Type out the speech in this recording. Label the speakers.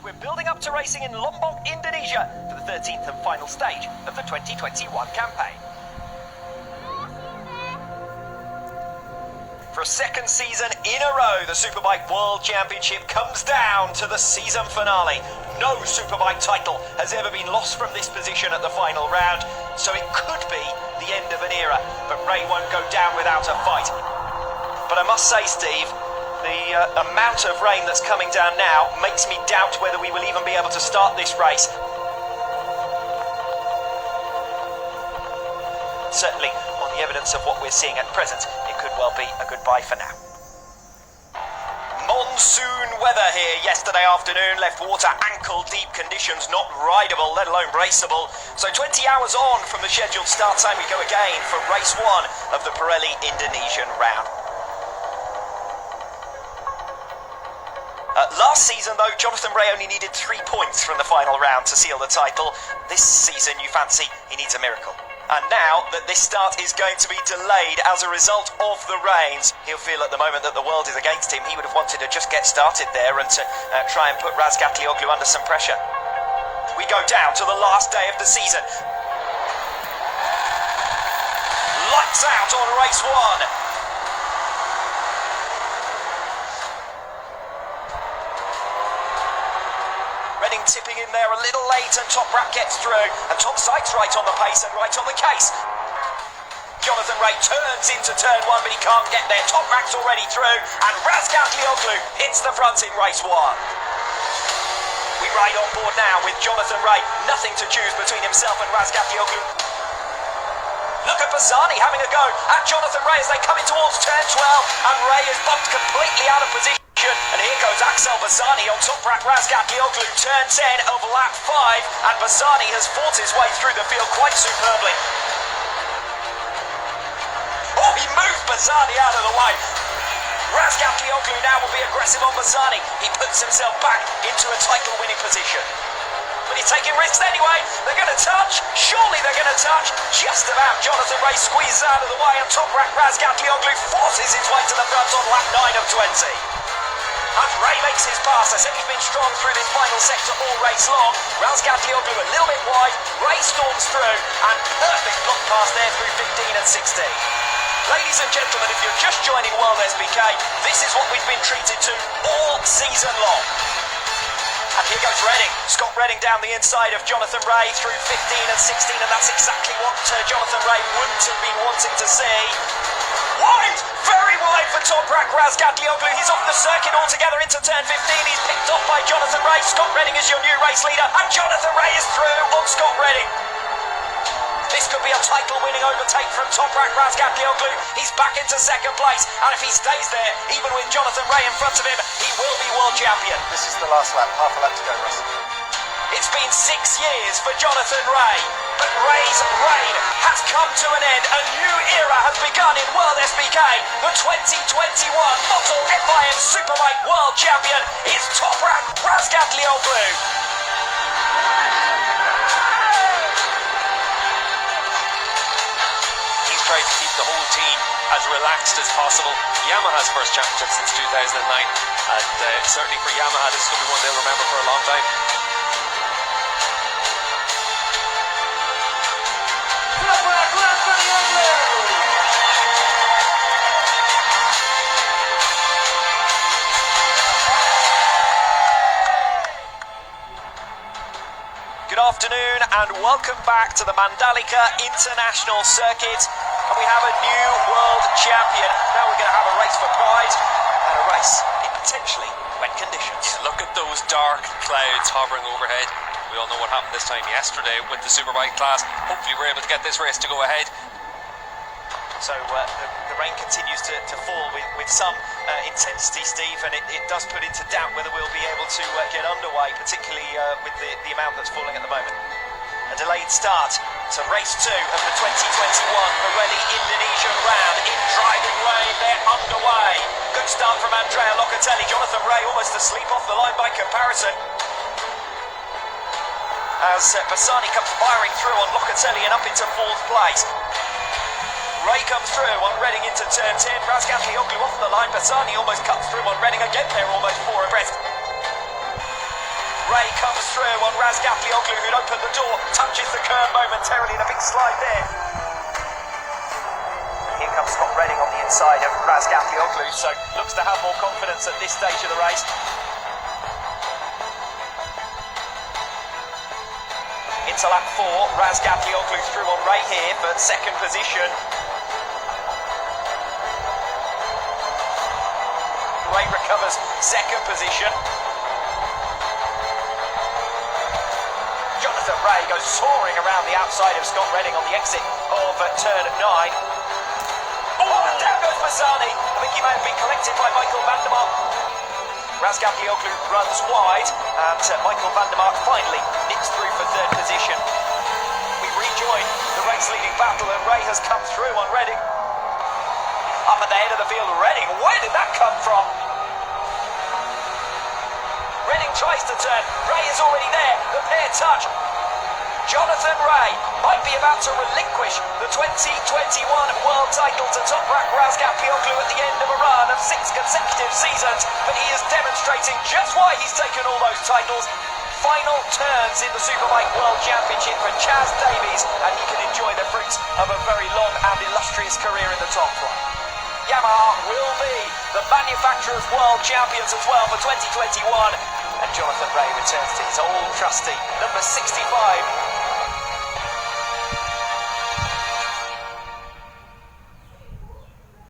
Speaker 1: we're building up to racing in Lombok, Indonesia for the 13th and final stage of the 2021 campaign. For a second season in a row, the Superbike World Championship comes down to the season finale. No Superbike title has ever been lost from this position at the final round, so it could be the end of an era, but Ray won't go down without a fight. But I must say, Steve, the amount of rain that's coming down now makes me doubt whether we will even be able to start this race. Certainly, on the evidence of what we're seeing at present, it could well be a goodbye for now. Monsoon weather here yesterday afternoon left water ankle-deep conditions, not rideable, let alone raceable. So 20 hours on from the scheduled start time, we go again for race 1 of the Pirelli Indonesian round. Last season, though, Jonathan Rea only needed 3 points from the final round to seal the title. This season, you fancy he needs a miracle. And now that this start is going to be delayed as a result of the rains, he'll feel at the moment that the world is against him. He would have wanted to just get started there and to try and put Razgatlioglu under some pressure. We go down to the last day of the season. Lights out on race 1. Tipping in there a little late, and Toprak gets through, and Tom Sykes right on the pace and right on the case. Jonathan Rea turns into turn 1, but he can't get there. Toprak's already through, and Razgatlioglu hits the front in race 1. We ride on board now with Jonathan Rea. Nothing to choose between himself and Razgatlioglu. Look at Bassani having a go at Jonathan Rea as they come in towards turn 12, and Rea is bumped completely out of position. And here goes Axel Bassani on Toprak Razgatlioglu, turn 10 of lap 5, and Bassani has fought his way through the field quite superbly. Oh, he moved Bassani out of the way. Razgatlioglu now will be aggressive on Bassani. He puts himself back into a title-winning position. But he's taking risks anyway. They're going to touch. Surely they're going to touch. Just about. Jonathan Rea squeezes out of the way, and Toprak Razgatlioglu forces his way to the front on lap 9 of 20. And Rea makes his pass. I said he's been strong through this final sector all race long. Razgatlioglu a little bit wide. Rea storms through, and perfect block pass there through 15 and 16. Ladies and gentlemen, if you're just joining World SBK, this is what we've been treated to all season long. And here goes Redding. Scott Redding down the inside of Jonathan Rea through 15 and 16, and that's exactly what Jonathan Rea wouldn't have been wanting to see. Wide! Very wide for Toprak Razgatlioglu. He's off the circuit altogether into turn 15. He's picked off by Jonathan Rea. Scott Redding is your new race leader, and Jonathan Rea is through on Scott Redding. This could be a title-winning overtake from Toprak Razgatlioglu. He's back into second place, and if he stays there, even with Jonathan Rea in front of him, he will be world champion.
Speaker 2: This is the last lap, half a lap to go, Russ.
Speaker 1: It's been 6 years for Jonathan Rea, but Rea's reign has come to an end. A new era has begun in World SBK. The 2021 Moto FIM Superbike World Champion is Toprak Razgatlioglu.
Speaker 3: He's tried to keep the whole team as relaxed as possible. Yamaha's first championship since 2009, and certainly for Yamaha, this is going to be one they'll remember for a long time.
Speaker 1: Good afternoon and welcome back to the Mandalika International Circuit, and we have a new world champion. Now we're going to have a race for pride and a race in potentially wet conditions.
Speaker 3: Yeah, look at those dark clouds hovering overhead. We all know what happened this time yesterday with the Superbike class. Hopefully we're able to get this race to go ahead.
Speaker 1: So the rain continues to fall with some intensity, Steve, and it does put into doubt whether we'll be able to get underway, particularly with the amount that's falling at the moment. A delayed start to race 2 of the 2021 Pirelli Indonesian round. In driving rain, they're underway. Good start from Andrea Locatelli. Jonathan Rea almost asleep off the line by comparison, as Bassani comes firing through on Locatelli and up into 4th place. Rea comes through on Redding into turn 10. Razgatlioglu off the line. Bassani almost cuts through on Redding again. They're almost 4 abreast. Rea Razgatlioglu, who'd opened the door, touches the curb momentarily in a big slide there. Here comes Scott Redding on the inside of Razgatlioglu, so looks to have more confidence at this stage of the race. Into lap 4, Razgatlioglu through on Ray here for second position. Ray recovers second position. Jonathan Ray goes soaring around the outside of Scott Redding on the exit of turn 9. Oh, and down goes Bassani. I think he may have been collected by Michael van der Mark. Razgatlioglu runs wide, and Michael van der Mark finally nips through for third position. We rejoin the race-leading battle, and Ray has come through on Redding. Up at the head of the field, Redding. Where did that come from? Redding tries to turn. Ray is already there. The pair touch. Jonathan Ray might be about to relinquish the 2021 world title to top-rack Razgatlioglu at the end of a run of 6 consecutive seasons, but he is demonstrating just why he's taken all those titles. Final turns in the Superbike World Championship for Chaz Davies, and he can enjoy the fruits of a very long and illustrious career in the top flight. Yamaha will be the manufacturer's world champions as well for 2021, and Jonathan Ray returns to his old trusty number 65